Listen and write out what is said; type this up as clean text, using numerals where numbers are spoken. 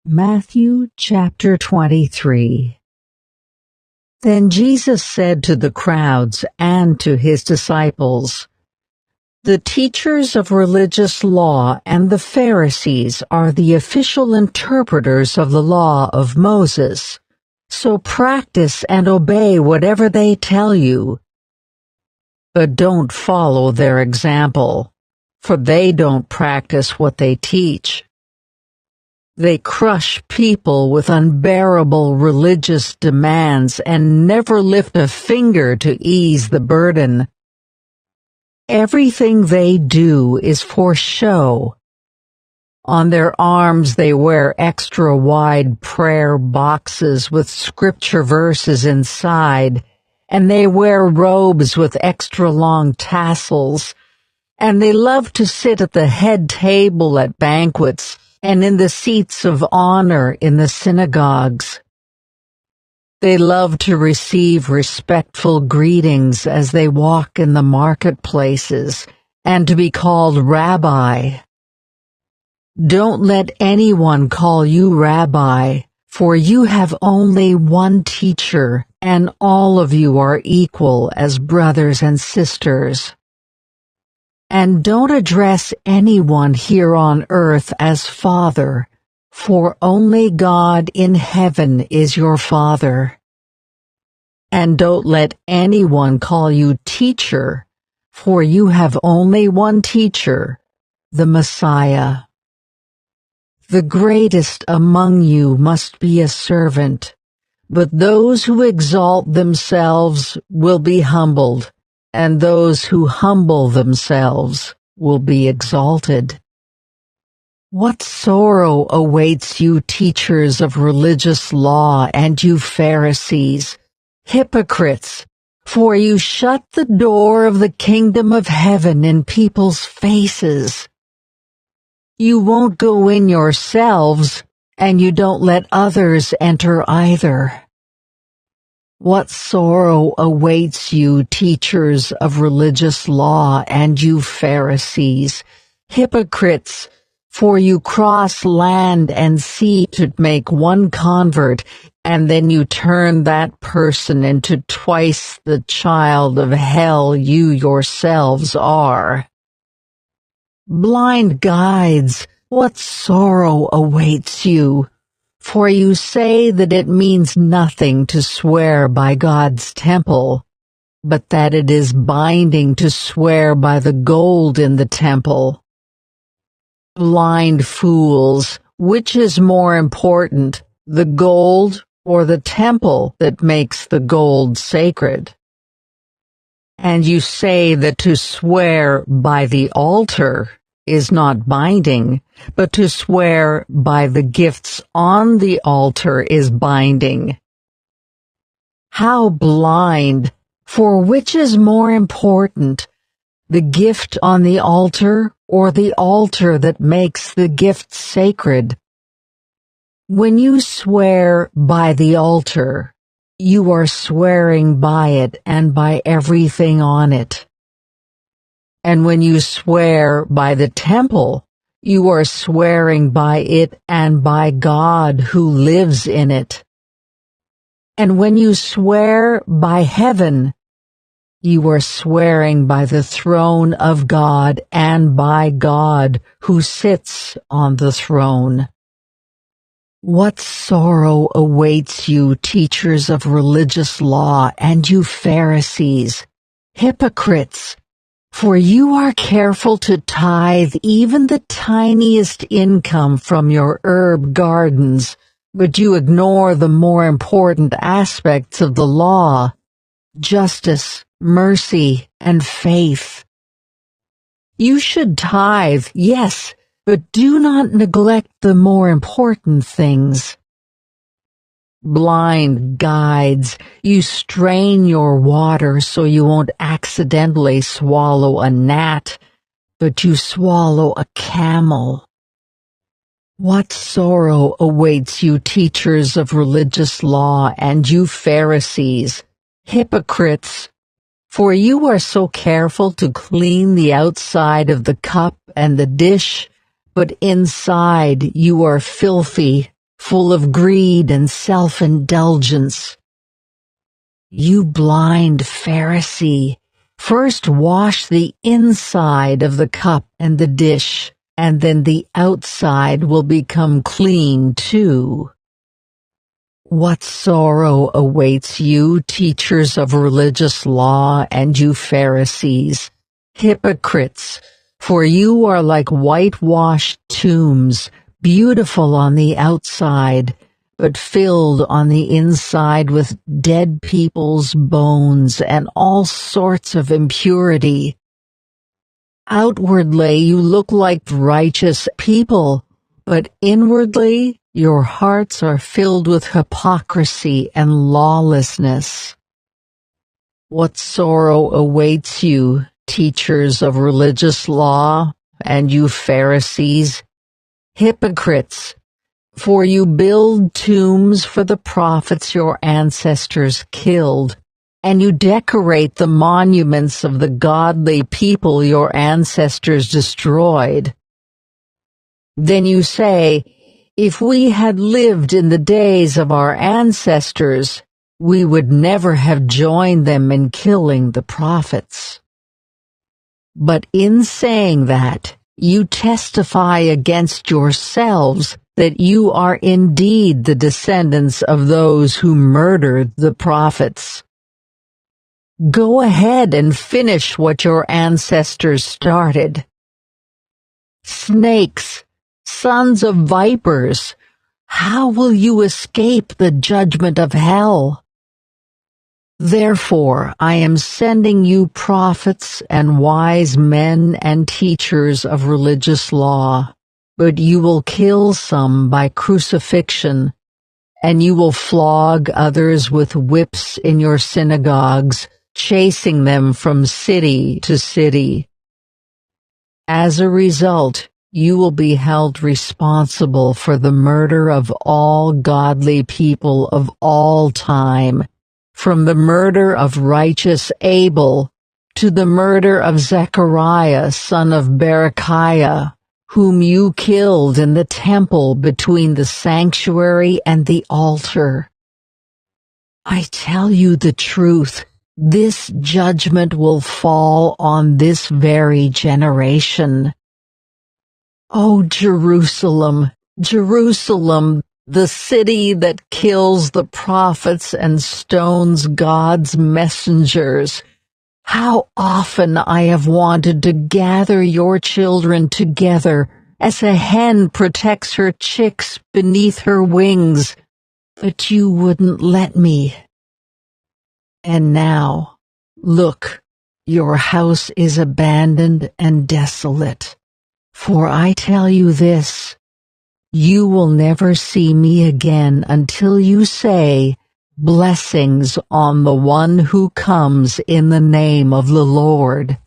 Matthew chapter 23. Then Jesus said to the crowds and to his disciples, "The teachers of religious law and the Pharisees are the official interpreters of the law of Moses, so practice and obey whatever they tell you. But don't follow their example, for they don't practice what they teach. They crush people with unbearable religious demands and never lift a finger to ease the burden. Everything they do is for show. On their arms they wear extra-wide prayer boxes with scripture verses inside, and they wear robes with extra-long tassels, and they love to sit at the head table at banquets and in the seats of honor in the synagogues. They love to receive respectful greetings as they walk in the marketplaces, and to be called Rabbi. Don't let anyone call you Rabbi, for you have only one teacher, and all of you are equal as brothers and sisters. And don't address anyone here on earth as Father, for only God in heaven is your Father. And don't let anyone call you teacher, for you have only one teacher, the Messiah. The greatest among you must be a servant, but those who exalt themselves will be humbled, and those who humble themselves will be exalted. What sorrow awaits you, teachers of religious law, and you Pharisees, hypocrites, for you shut the door of the kingdom of heaven in people's faces. You won't go in yourselves, and you don't let others enter either. What sorrow awaits you, teachers of religious law, and you Pharisees, hypocrites, for you cross land and sea to make one convert, and then you turn that person into twice the child of hell you yourselves are. Blind guides, what sorrow awaits you! For you say that it means nothing to swear by God's temple, but that it is binding to swear by the gold in the temple. Blind fools, which is more important, the gold or the temple that makes the gold sacred? And you say that to swear by the altar is not binding, but to swear by the gifts on the altar is binding. How blind! For which is more important, the gift on the altar or the altar that makes the gift sacred? When you swear by the altar, you are swearing by it and by everything on it. And when you swear by the temple, you are swearing by it and by God who lives in it. And when you swear by heaven, you are swearing by the throne of God and by God who sits on the throne. What sorrow awaits you, teachers of religious law, and you Pharisees, hypocrites! For you are careful to tithe even the tiniest income from your herb gardens, but you ignore the more important aspects of the law: justice, mercy, and faith. You should tithe, yes, but do not neglect the more important things. Blind guides, you strain your water so you won't accidentally swallow a gnat, but you swallow a camel. What sorrow awaits you, teachers of religious law, and you Pharisees, hypocrites! For you are so careful to clean the outside of the cup and the dish, but inside you are filthy, full of greed and self-indulgence. You blind Pharisee, first wash the inside of the cup and the dish, and then the outside will become clean too. What sorrow awaits you, teachers of religious law, and you Pharisees, hypocrites, for you are like whitewashed tombs, beautiful on the outside, but filled on the inside with dead people's bones and all sorts of impurity. Outwardly you look like righteous people, but inwardly your hearts are filled with hypocrisy and lawlessness. What sorrow awaits you, teachers of religious law, and you Pharisees, hypocrites, for you build tombs for the prophets your ancestors killed, and you decorate the monuments of the godly people your ancestors destroyed. Then you say, if we had lived in the days of our ancestors, we would never have joined them in killing the prophets. But in saying that, you testify against yourselves that you are indeed the descendants of those who murdered the prophets. Go ahead and finish what your ancestors started. Snakes, sons of vipers, how will you escape the judgment of hell? Therefore, I am sending you prophets and wise men and teachers of religious law, but you will kill some by crucifixion, and you will flog others with whips in your synagogues, chasing them from city to city. As a result, you will be held responsible for the murder of all godly people of all time, from the murder of righteous Abel to the murder of Zechariah son of Berechiah, whom you killed in the temple between the sanctuary and the altar. I tell you the truth, this judgment will fall on this very generation. O Jerusalem, Jerusalem, the city that kills the prophets and stones God's messengers, how often I have wanted to gather your children together as a hen protects her chicks beneath her wings, but you wouldn't let me. And now, look, your house is abandoned and desolate. For I tell you this, you will never see me again until you say, blessings on the one who comes in the name of the Lord.